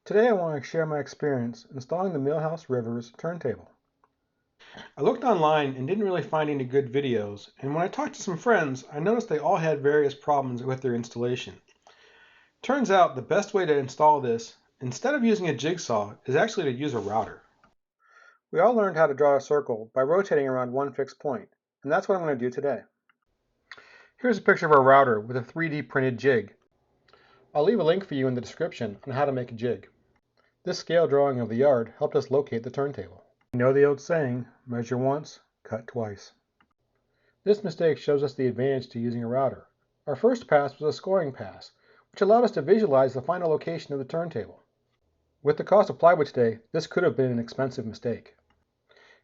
Today I want to share my experience installing the Millhouse Rivers turntable. I looked online and didn't really find any good videos, and when I talked to some friends, I noticed they all had various problems with their installation. Turns out the best way to install this, instead of using a jigsaw, is actually to use a router. We all learned how to draw a circle by rotating around one fixed point, and that's what I'm going to do today. Here's a picture of our router with a 3D printed jig. I'll leave a link for you in the description on how to make a jig. This scale drawing of the yard helped us locate the turntable. You know the old saying, measure once, cut twice. This mistake shows us the advantage to using a router. Our first pass was a scoring pass, which allowed us to visualize the final location of the turntable. With the cost of plywood today, this could have been an expensive mistake.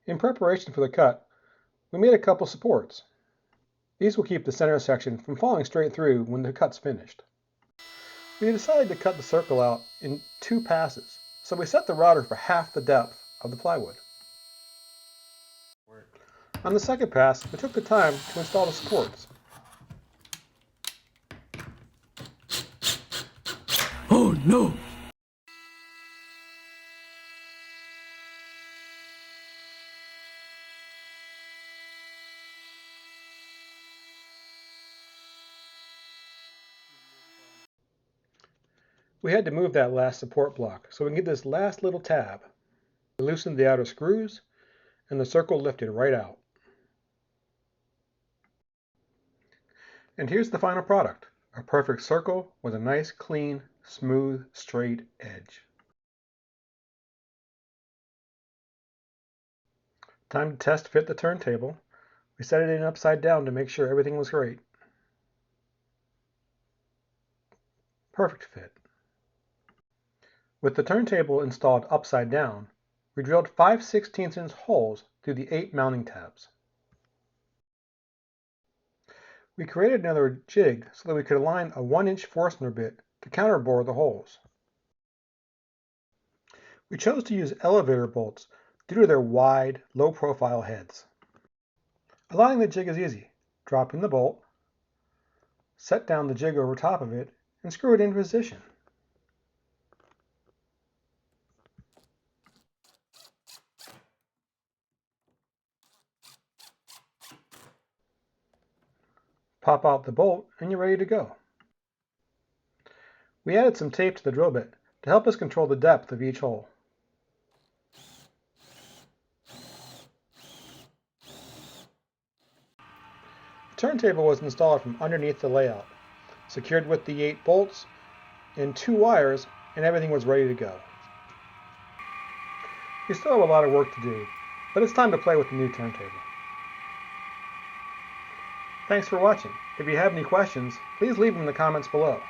In preparation for the cut, we made a couple supports. These will keep the center section from falling straight through when the cut's finished. We decided to cut the circle out in 2 passes, so we set the router for half the depth of the plywood. On the second pass, we took the time to install the supports. Oh no! We had to move that last support block so we can get this last little tab. We loosened the outer screws and the circle lifted right out. And here's the final product, a perfect circle with a nice, clean, smooth, straight edge. Time to test fit the turntable. We set it in upside down to make sure everything was great. Perfect fit. With the turntable installed upside down, we drilled 5/16" holes through the 8 mounting tabs. We created another jig so that we could align a 1-inch Forstner bit to counterbore the holes. We chose to use elevator bolts due to their wide, low-profile heads. Aligning the jig is easy. Drop in the bolt, set down the jig over top of it, and screw it into position. Pop out the bolt and you're ready to go. We added some tape to the drill bit to help us control the depth of each hole. The turntable was installed from underneath the layout, secured with the 8 bolts and 2 wires, and everything was ready to go. We still have a lot of work to do, but it's time to play with the new turntable. Thanks for watching. If you have any questions, please leave them in the comments below.